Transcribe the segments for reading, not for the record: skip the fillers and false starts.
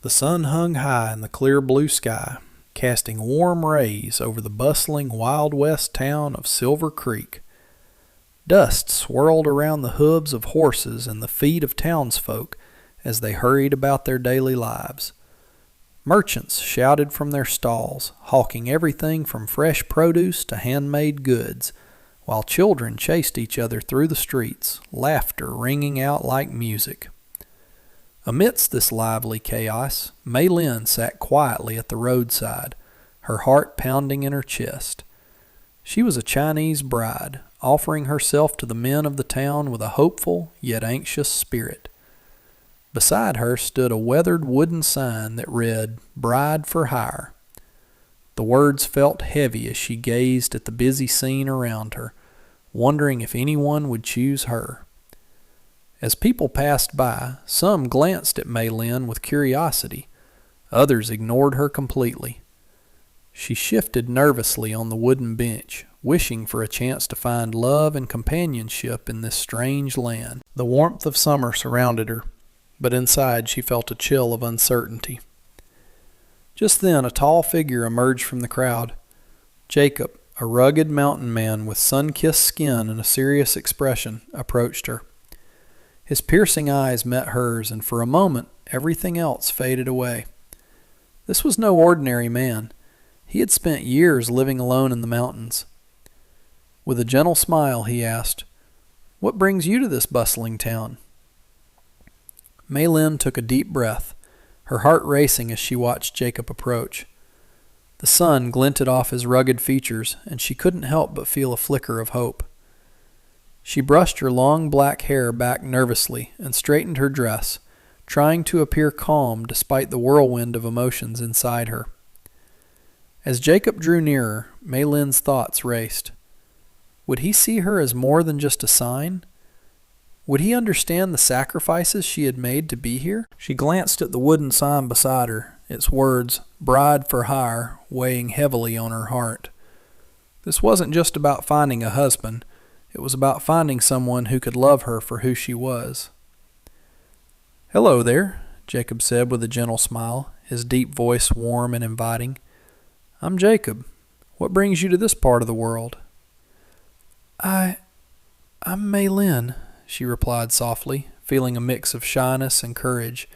The sun hung high in the clear blue sky, casting warm rays over the bustling Wild West town of Silver Creek. Dust swirled around the hooves of horses and the feet of townsfolk as they hurried about their daily lives. Merchants shouted from their stalls, hawking everything from fresh produce to handmade goods, while children chased each other through the streets, laughter ringing out like music. Amidst this lively chaos, Mei Lin sat quietly at the roadside, her heart pounding in her chest. She was a Chinese bride, offering herself to the men of the town with a hopeful yet anxious spirit. Beside her stood a weathered wooden sign that read, "Bride for Hire." The words felt heavy as she gazed at the busy scene around her, wondering if anyone would choose her. As people passed by, some glanced at Mei Lin with curiosity. Others ignored her completely. She shifted nervously on the wooden bench, wishing for a chance to find love and companionship in this strange land. The warmth of summer surrounded her, but inside she felt a chill of uncertainty. Just then a tall figure emerged from the crowd. Jacob, a rugged mountain man with sun-kissed skin and a serious expression, approached her. His piercing eyes met hers, and for a moment everything else faded away. This was no ordinary man. He had spent years living alone in the mountains. With a gentle smile he asked, "What brings you to this bustling town?" Mei Lin took a deep breath, her heart racing as she watched Jacob approach. The sun glinted off his rugged features, and she couldn't help but feel a flicker of hope. She brushed her long black hair back nervously and straightened her dress, trying to appear calm despite the whirlwind of emotions inside her. As Jacob drew nearer, Mei Lin's thoughts raced. Would he see her as more than just a sign? Would he understand the sacrifices she had made to be here? She glanced at the wooden sign beside her, its words, "Bride for Hire," weighing heavily on her heart. This wasn't just about finding a husband. It was about finding someone who could love her for who she was. "Hello there," Jacob said with a gentle smile, his deep voice warm and inviting. "I'm Jacob. What brings you to this part of the world?" I'm Mei Lin," she replied softly, feeling a mix of shyness and courage.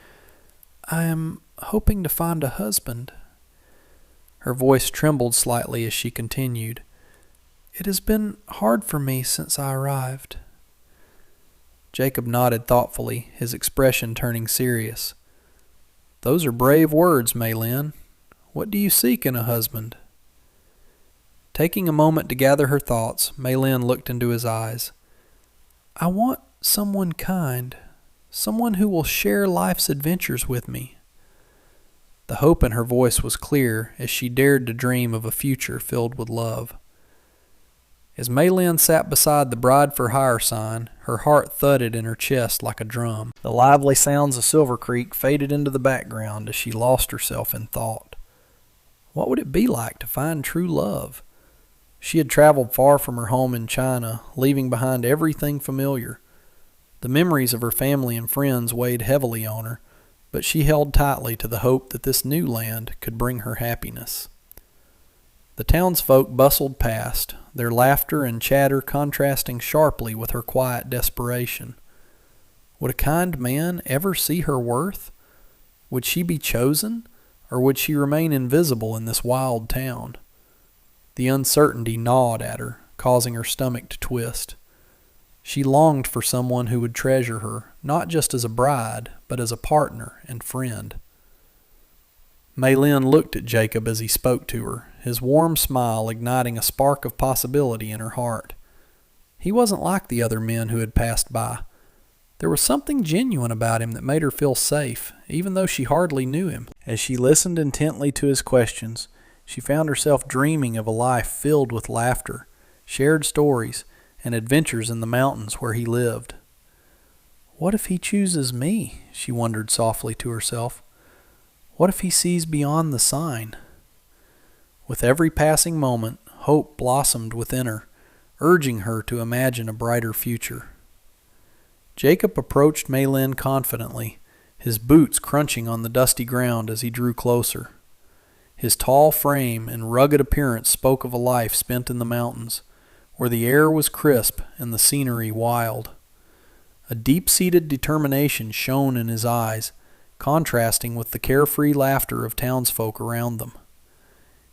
"I am hoping to find a husband." Her voice trembled slightly as she continued. "It has been hard for me since I arrived." Jacob nodded thoughtfully, his expression turning serious. "Those are brave words, Mei Lin. What do you seek in a husband?" Taking a moment to gather her thoughts, Mei Lin looked into his eyes. "I want someone kind, someone who will share life's adventures with me." The hope in her voice was clear as she dared to dream of a future filled with love. As Mei Lin sat beside the Bride for Hire sign, her heart thudded in her chest like a drum. The lively sounds of Silver Creek faded into the background as she lost herself in thought. What would it be like to find true love? She had traveled far from her home in China, leaving behind everything familiar. The memories of her family and friends weighed heavily on her, but she held tightly to the hope that this new land could bring her happiness. The townsfolk bustled past, their laughter and chatter contrasting sharply with her quiet desperation. Would a kind man ever see her worth? Would she be chosen, or would she remain invisible in this wild town? The uncertainty gnawed at her, causing her stomach to twist. She longed for someone who would treasure her, not just as a bride, but as a partner and friend. Mei Lin looked at Jacob as he spoke to her, his warm smile igniting a spark of possibility in her heart. He wasn't like the other men who had passed by. There was something genuine about him that made her feel safe, even though she hardly knew him. As she listened intently to his questions, she found herself dreaming of a life filled with laughter, shared stories, and adventures in the mountains where he lived. What if he chooses me? She wondered softly to herself. What if he sees beyond the sign? With every passing moment, hope blossomed within her, urging her to imagine a brighter future. Jacob approached Mei Lin confidently, his boots crunching on the dusty ground as he drew closer. His tall frame and rugged appearance spoke of a life spent in the mountains, where the air was crisp and the scenery wild. A deep-seated determination shone in his eyes, contrasting with the carefree laughter of townsfolk around them.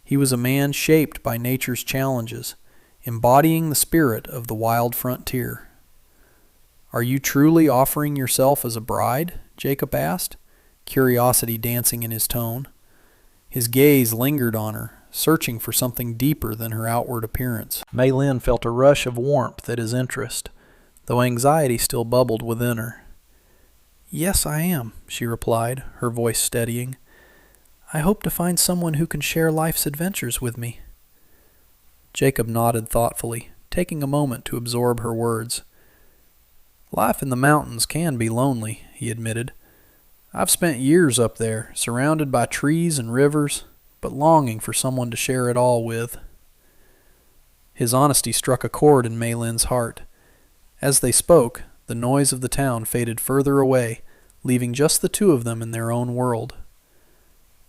He was a man shaped by nature's challenges, embodying the spirit of the wild frontier. "Are you truly offering yourself as a bride?" Jacob asked, curiosity dancing in his tone. His gaze lingered on her, searching for something deeper than her outward appearance. Mei Lin felt a rush of warmth at his interest, though anxiety still bubbled within her. "Yes, I am," she replied, her voice steadying. "I hope to find someone who can share life's adventures with me." Jacob nodded thoughtfully, taking a moment to absorb her words. "Life in the mountains can be lonely," he admitted. "I've spent years up there, surrounded by trees and rivers, but longing for someone to share it all with." His honesty struck a chord in Mei Lin's heart. As they spoke, the noise of the town faded further away, leaving just the two of them in their own world.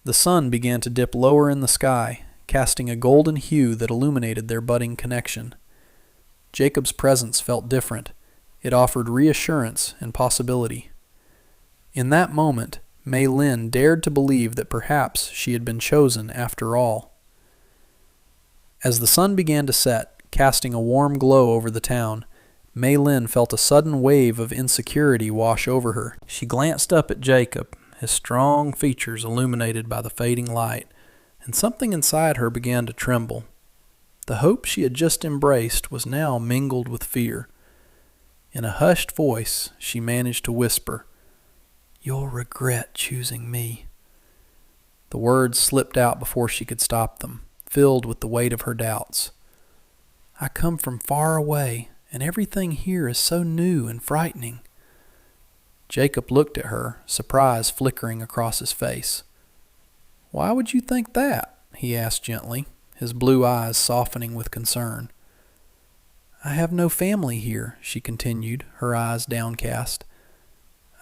The sun began to dip lower in the sky, casting a golden hue that illuminated their budding connection. Jacob's presence felt different. It offered reassurance and possibility. In that moment, Mei Lin dared to believe that perhaps she had been chosen after all. As the sun began to set, casting a warm glow over the town, Mei Lin felt a sudden wave of insecurity wash over her. She glanced up at Jacob, his strong features illuminated by the fading light, and something inside her began to tremble. The hope she had just embraced was now mingled with fear. In a hushed voice, she managed to whisper, "You'll regret choosing me." The words slipped out before she could stop them, filled with the weight of her doubts. "I come from far away, and everything here is so new and frightening." Jacob looked at her, surprise flickering across his face. "Why would you think that?" he asked gently, his blue eyes softening with concern. "I have no family here," she continued, her eyes downcast.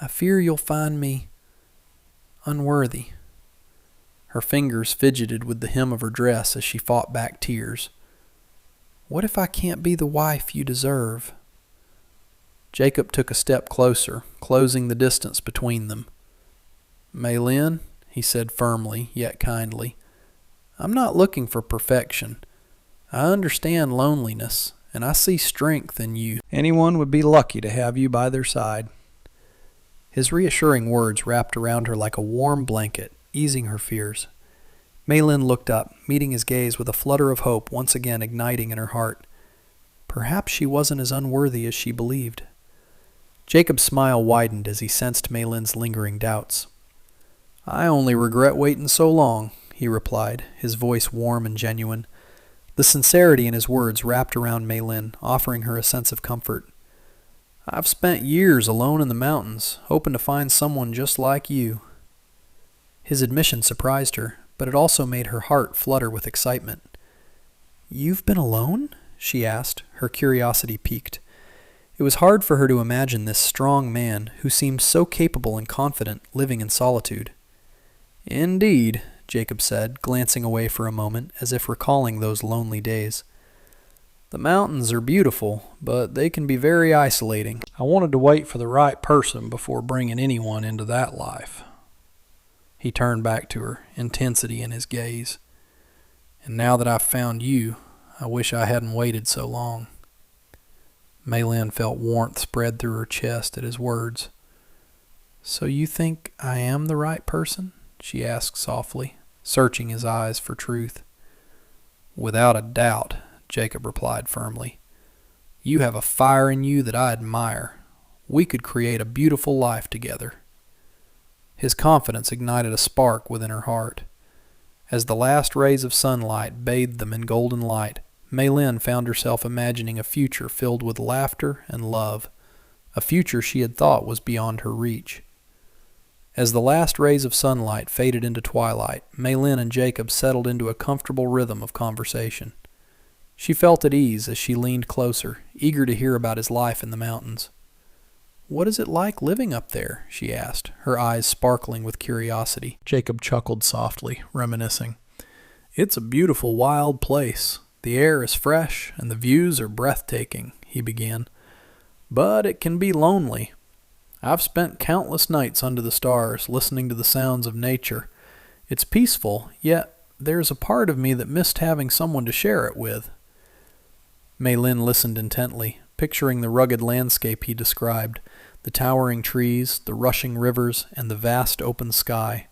"I fear you'll find me unworthy." Her fingers fidgeted with the hem of her dress as she fought back tears. "What if I can't be the wife you deserve?" Jacob took a step closer, closing the distance between them. "Mei Lin," he said firmly, yet kindly, "I'm not looking for perfection. I understand loneliness, and I see strength in you. Anyone would be lucky to have you by their side." His reassuring words wrapped around her like a warm blanket, easing her fears. Mei Lin looked up, meeting his gaze with a flutter of hope once again igniting in her heart. Perhaps she wasn't as unworthy as she believed. Jacob's smile widened as he sensed Mei Lin's lingering doubts. "I only regret waiting so long," he replied, his voice warm and genuine. The sincerity in his words wrapped around Mei Lin, offering her a sense of comfort. "I've spent years alone in the mountains, hoping to find someone just like you." His admission surprised her, but it also made her heart flutter with excitement. "You've been alone?" she asked, her curiosity piqued. It was hard for her to imagine this strong man, who seemed so capable and confident, living in solitude. "Indeed," Jacob said, glancing away for a moment, as if recalling those lonely days. "The mountains are beautiful, but they can be very isolating. I wanted to wait for the right person before bringing anyone into that life." He turned back to her, intensity in his gaze. "And now that I've found you, I wish I hadn't waited so long." Mei Lin felt warmth spread through her chest at his words. "So you think I am the right person?" she asked softly, searching his eyes for truth. "Without a doubt," Jacob replied firmly. "You have a fire in you that I admire. We could create a beautiful life together." His confidence ignited a spark within her heart. As the last rays of sunlight bathed them in golden light, Mei Lin found herself imagining a future filled with laughter and love, a future she had thought was beyond her reach. As the last rays of sunlight faded into twilight, Mei Lin and Jacob settled into a comfortable rhythm of conversation. She felt at ease as she leaned closer, eager to hear about his life in the mountains. what is it like living up there?" she asked, her eyes sparkling with curiosity. Jacob chuckled softly, reminiscing. "It's a beautiful wild place. The air is fresh, and the views are breathtaking," he began. "But it can be lonely. I've spent countless nights under the stars, listening to the sounds of nature. It's peaceful, yet there's a part of me that missed having someone to share it with." Mei Lin listened intently, picturing the rugged landscape he described, the towering trees, the rushing rivers, and the vast open sky.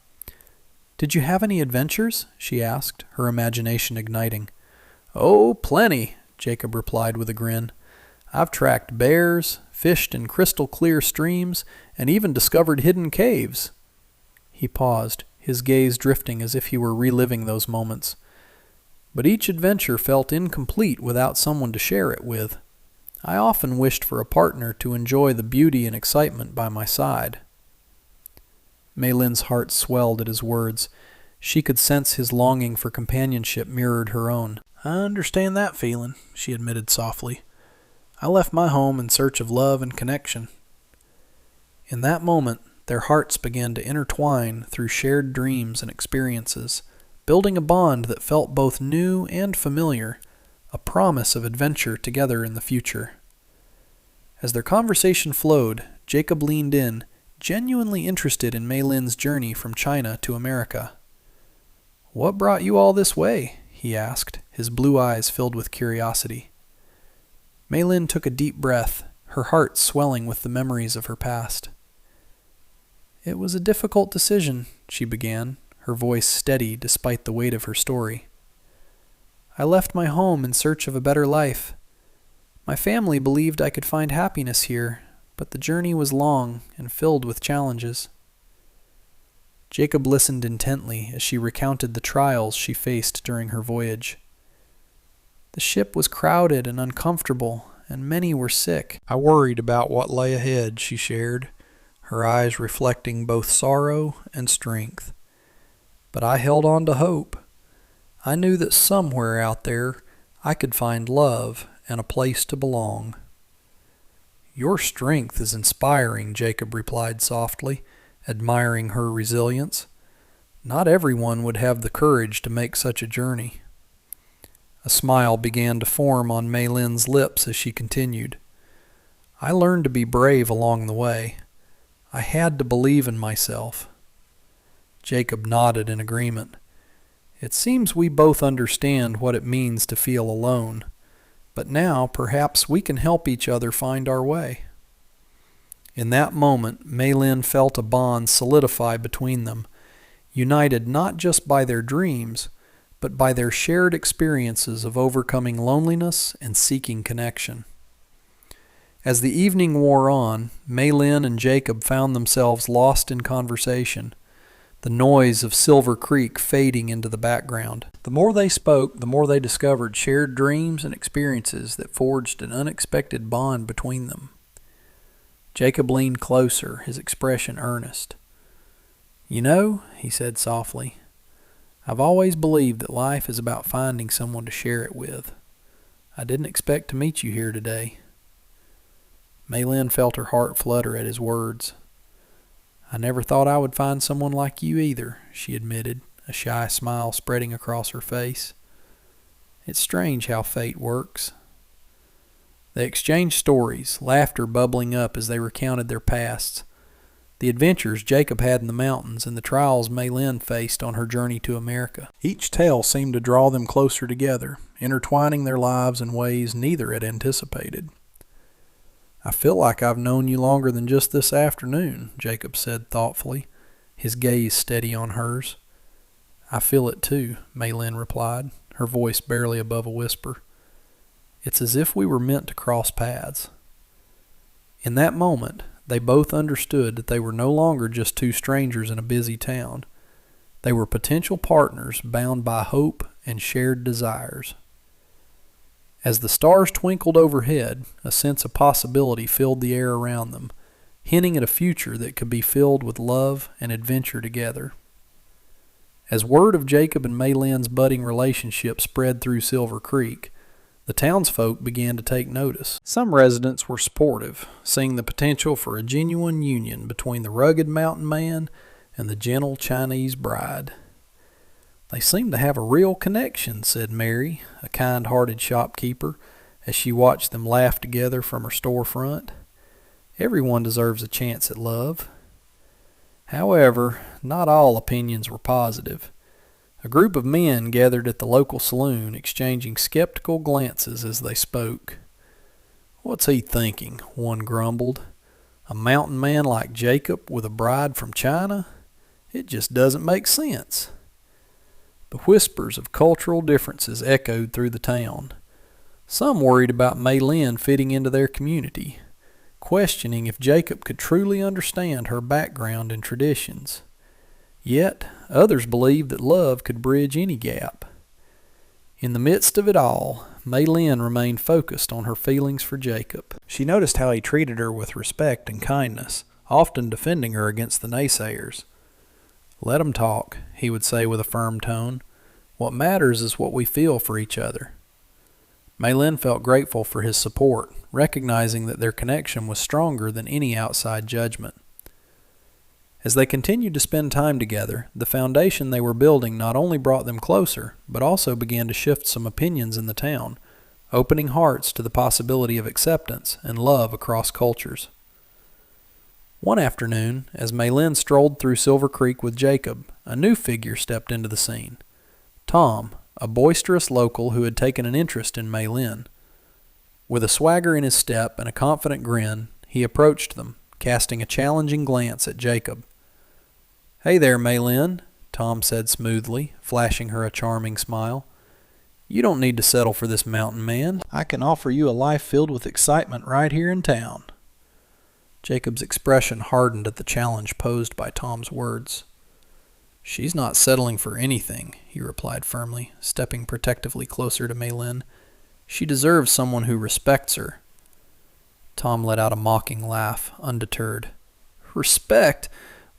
"Did you have any adventures?" she asked, her imagination igniting. "Oh, plenty," Jacob replied with a grin. "I've tracked bears, fished in crystal-clear streams, and even discovered hidden caves." He paused, his gaze drifting as if he were reliving those moments. "But each adventure felt incomplete without someone to share it with. I often wished for a partner to enjoy the beauty and excitement by my side." Mei Lin's heart swelled at his words. She could sense his longing for companionship mirrored her own. "I understand that feeling," she admitted softly. "I left my home in search of love and connection." In that moment, their hearts began to intertwine through shared dreams and experiences, building a bond that felt both new and familiar, a promise of adventure together in the future. As their conversation flowed, Jacob leaned in, genuinely interested in Mei Lin's journey from China to America. "What brought you all this way?" he asked, his blue eyes filled with curiosity. Mei Lin took a deep breath, her heart swelling with the memories of her past. "It was a difficult decision," she began, her voice steady despite the weight of her story. "I left my home in search of a better life. My family believed I could find happiness here, but the journey was long and filled with challenges." Jacob listened intently as she recounted the trials she faced during her voyage. "The ship was crowded and uncomfortable, and many were sick. I worried about what lay ahead," she shared, her eyes reflecting both sorrow and strength. "But I held on to hope. I knew that somewhere out there I could find love and a place to belong." "Your strength is inspiring," Jacob replied softly, admiring her resilience. "Not everyone would have the courage to make such a journey." A smile began to form on Mei Lin's lips as she continued. "I learned to be brave along the way. I had to believe in myself." Jacob nodded in agreement. "It seems we both understand what it means to feel alone, but now perhaps we can help each other find our way." In that moment, Mei Lin felt a bond solidify between them, united not just by their dreams, but by their shared experiences of overcoming loneliness and seeking connection. As the evening wore on, Mei Lin and Jacob found themselves lost in conversation, the noise of Silver Creek fading into the background. The more they spoke, the more they discovered shared dreams and experiences that forged an unexpected bond between them. Jacob leaned closer, his expression earnest. "You know," he said softly, "I've always believed that life is about finding someone to share it with. I didn't expect to meet you here today." Mei Lin felt her heart flutter at his words. "I never thought I would find someone like you either," she admitted, a shy smile spreading across her face. "It's strange how fate works." They exchanged stories, laughter bubbling up as they recounted their pasts, the adventures Jacob had in the mountains, and the trials Mei Lin faced on her journey to America. Each tale seemed to draw them closer together, intertwining their lives in ways neither had anticipated. "I feel like I've known you longer than just this afternoon," Jacob said thoughtfully, his gaze steady on hers. "I feel it too," Mei Lin replied, her voice barely above a whisper. "It's as if we were meant to cross paths." In that moment, they both understood that they were no longer just two strangers in a busy town. They were potential partners bound by hope and shared desires. As the stars twinkled overhead, a sense of possibility filled the air around them, hinting at a future that could be filled with love and adventure together. As word of Jacob and Mei Lin's budding relationship spread through Silver Creek, The townsfolk began to take notice. Some residents were sportive, seeing the potential for a genuine union between the rugged mountain man and the gentle Chinese bride. "They seem to have a real connection," said Mary, a kind-hearted shopkeeper, as she watched them laugh together from her storefront. "Everyone deserves a chance at love." However, not all opinions were positive. A group of men gathered at the local saloon, exchanging skeptical glances as they spoke. "What's he thinking?" one grumbled. "A mountain man like Jacob with a bride from China? It just doesn't make sense." The whispers of cultural differences echoed through the town. Some worried about Maylin fitting into their community, questioning if Jacob could truly understand her background and traditions. Yet others believed that love could bridge any gap. In the midst of it all, Maylin remained focused on her feelings for Jacob. She noticed how he treated her with respect and kindness, often defending her against the naysayers. "Let 'em talk," he would say with a firm tone. "What matters is what we feel for each other." Maylin felt grateful for his support, recognizing that their connection was stronger than any outside judgment. As they continued to spend time together, the foundation they were building not only brought them closer, but also began to shift some opinions in the town, opening hearts to the possibility of acceptance and love across cultures. One afternoon, as Maylin strolled through Silver Creek with Jacob, a new figure stepped into the scene. Tom, a boisterous local who had taken an interest in Maylin. With a swagger in his step and a confident grin, he approached them, casting a challenging glance at Jacob. "Hey there, Maylin," Tom said smoothly, flashing her a charming smile. "You don't need to settle for this mountain man. I can offer you a life filled with excitement right here in town." Jacob's expression hardened at the challenge posed by Tom's words. "She's not settling for anything," he replied firmly, stepping protectively closer to Maylin. "She deserves someone who respects her." Tom let out a mocking laugh, undeterred. "Respect?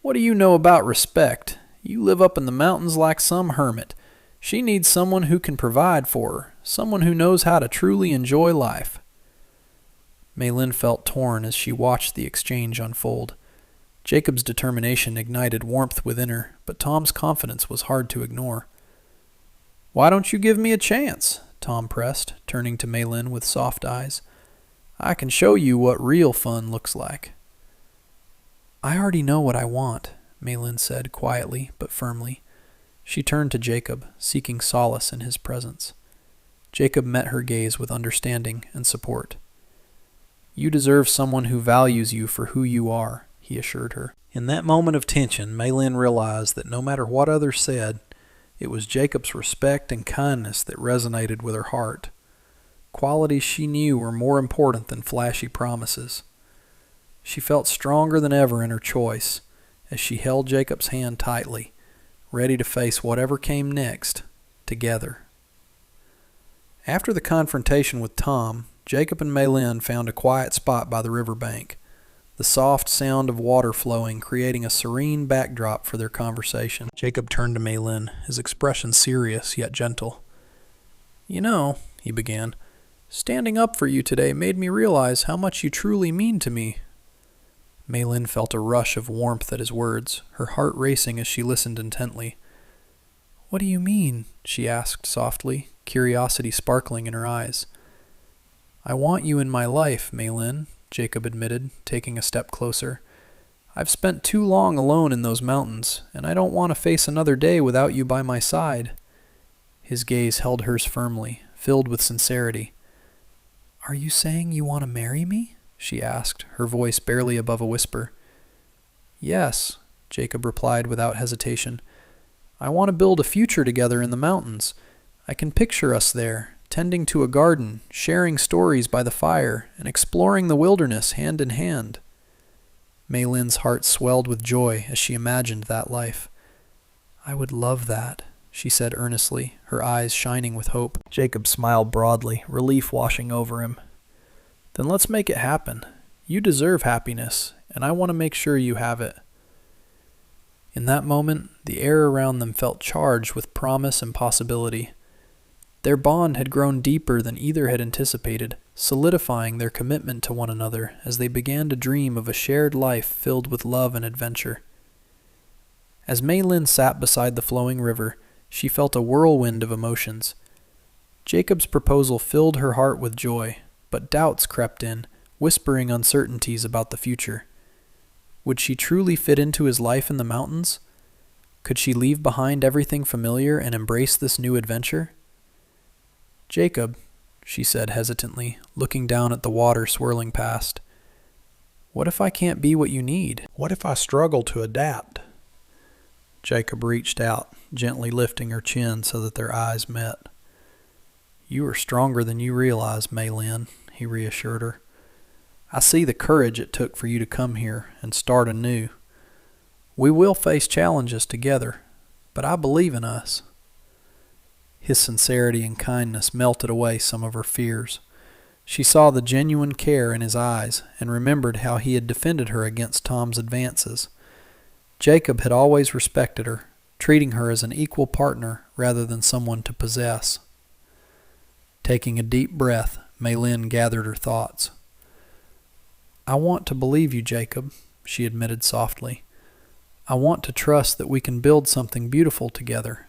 What do you know about respect? You live up in the mountains like some hermit. She needs someone who can provide for her, someone who knows how to truly enjoy life." Maylin felt torn as she watched the exchange unfold. Jacob's determination ignited warmth within her, but Tom's confidence was hard to ignore. "Why don't you give me a chance?" Tom pressed, turning to Maylin with soft eyes. "I can show you what real fun looks like." "I already know what I want," Maylin said quietly but firmly. She turned to Jacob, seeking solace in his presence. Jacob met her gaze with understanding and support. "You deserve someone who values you for who you are," he assured her. In that moment of tension, Maylin realized that no matter what others said, it was Jacob's respect and kindness that resonated with her heart. Qualities she knew were more important than flashy promises. She felt stronger than ever in her choice as she held Jacob's hand tightly, ready to face whatever came next, together. After the confrontation with Tom, Jacob and Maylin found a quiet spot by the riverbank, the soft sound of water flowing creating a serene backdrop for their conversation. Jacob turned to Maylin, his expression serious yet gentle. "You know," he began, "standing up for you today made me realize how much you truly mean to me." Maylin felt a rush of warmth at his words, her heart racing as she listened intently. "What do you mean?" she asked softly, curiosity sparkling in her eyes. "I want you in my life, Maylin," Jacob admitted, taking a step closer. "I've spent too long alone in those mountains, and I don't want to face another day without you by my side." His gaze held hers firmly, filled with sincerity. "Are you saying you want to marry me?" she asked, her voice barely above a whisper. "Yes," Jacob replied without hesitation. "I want to build a future together in the mountains. I can picture us there, tending to a garden, sharing stories by the fire, and exploring the wilderness hand in hand." Maylin's heart swelled with joy as she imagined that life. "I would love that," she said earnestly, her eyes shining with hope. Jacob smiled broadly, relief washing over him. "Then let's make it happen. You deserve happiness, and I want to make sure you have it." In that moment, the air around them felt charged with promise and possibility. Their bond had grown deeper than either had anticipated, solidifying their commitment to one another as they began to dream of a shared life filled with love and adventure. As Maylin sat beside the flowing river, she felt a whirlwind of emotions. Jacob's proposal filled her heart with joy, but doubts crept in, whispering uncertainties about the future. Would she truly fit into his life in the mountains? Could she leave behind everything familiar and embrace this new adventure? "Jacob," she said hesitantly, looking down at the water swirling past, "what if I can't be what you need? What if I struggle to adapt?" Jacob reached out, gently lifting her chin so that their eyes met. "You are stronger than you realize, Maylin," he reassured her. "I see the courage it took for you to come here and start anew. We will face challenges together, but I believe in us." His sincerity and kindness melted away some of her fears. She saw the genuine care in his eyes and remembered how he had defended her against Tom's advances. Jacob had always respected her, treating her as an equal partner rather than someone to possess. Taking a deep breath, Maylin gathered her thoughts. "I want to believe you, Jacob," she admitted softly. "I want to trust that we can build something beautiful together."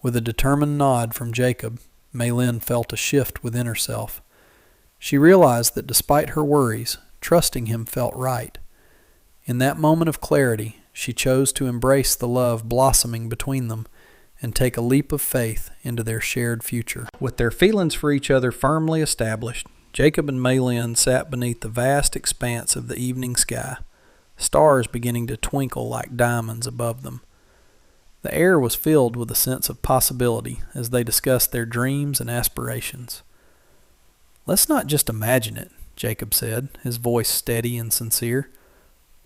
With a determined nod from Jacob, Maylin felt a shift within herself. She realized that despite her worries, trusting him felt right. In that moment of clarity, she chose to embrace the love blossoming between them and take a leap of faith into their shared future. With their feelings for each other firmly established, Jacob and Maylin sat beneath the vast expanse of the evening sky, stars beginning to twinkle like diamonds above them. The air was filled with a sense of possibility as they discussed their dreams and aspirations. "Let's not just imagine it," Jacob said, his voice steady and sincere.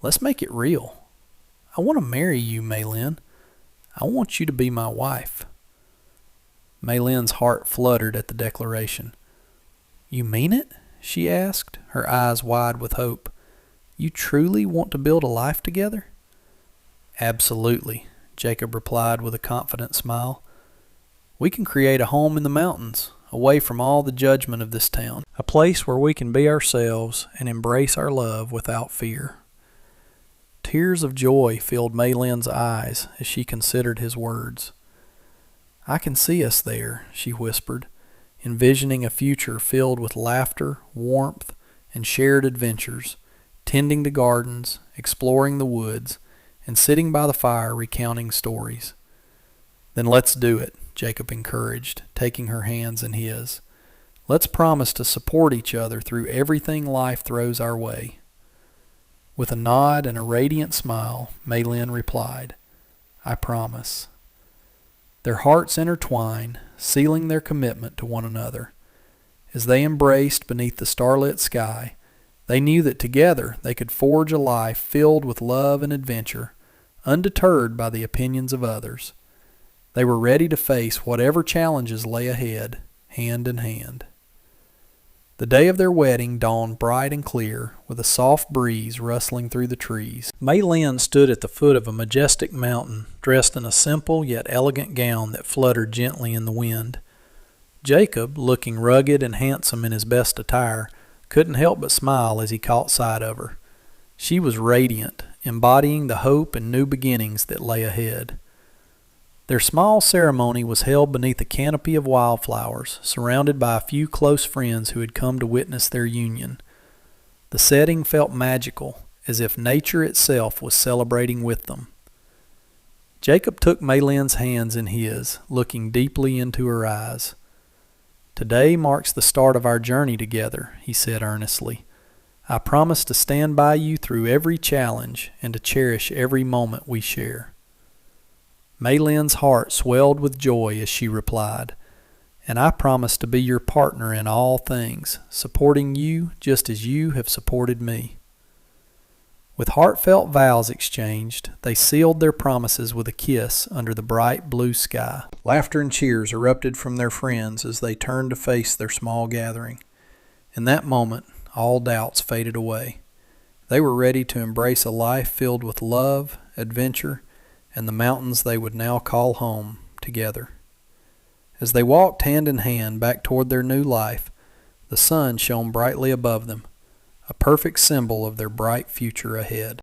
"Let's make it real. I want to marry you, Maylin. I want you to be my wife." Maylin's heart fluttered at the declaration. "You mean it?" she asked, her eyes wide with hope. "You truly want to build a life together?" "Absolutely," Jacob replied with a confident smile. "We can create a home in the mountains, away from all the judgment of this town. A place where we can be ourselves and embrace our love without fear." Tears of joy filled Maylin's eyes as she considered his words. "I can see us there," she whispered, envisioning a future filled with laughter, warmth, and shared adventures, tending the gardens, exploring the woods, and sitting by the fire recounting stories. "Then let's do it," Jacob encouraged, taking her hands in his. "Let's promise to support each other through everything life throws our way." With a nod and a radiant smile, Maylin replied, "I promise." Their hearts intertwined, sealing their commitment to one another. As they embraced beneath the starlit sky, they knew that together they could forge a life filled with love and adventure, undeterred by the opinions of others. They were ready to face whatever challenges lay ahead, hand in hand. The day of their wedding dawned bright and clear, with a soft breeze rustling through the trees. Maylin stood at the foot of a majestic mountain, dressed in a simple yet elegant gown that fluttered gently in the wind. Jacob, looking rugged and handsome in his best attire, couldn't help but smile as he caught sight of her. She was radiant, embodying the hope and new beginnings that lay ahead. Their small ceremony was held beneath a canopy of wildflowers, surrounded by a few close friends who had come to witness their union. The setting felt magical, as if nature itself was celebrating with them. Jacob took Maylin's hands in his, looking deeply into her eyes. "Today marks the start of our journey together," he said earnestly. "I promise to stand by you through every challenge and to cherish every moment we share." Maylin's heart swelled with joy as she replied, "And I promise to be your partner in all things, supporting you just as you have supported me." With heartfelt vows exchanged, they sealed their promises with a kiss under the bright blue sky. Laughter and cheers erupted from their friends as they turned to face their small gathering. In that moment, all doubts faded away. They were ready to embrace a life filled with love, adventure, and the mountains they would now call home together. As they walked hand in hand back toward their new life, the sun shone brightly above them, a perfect symbol of their bright future ahead.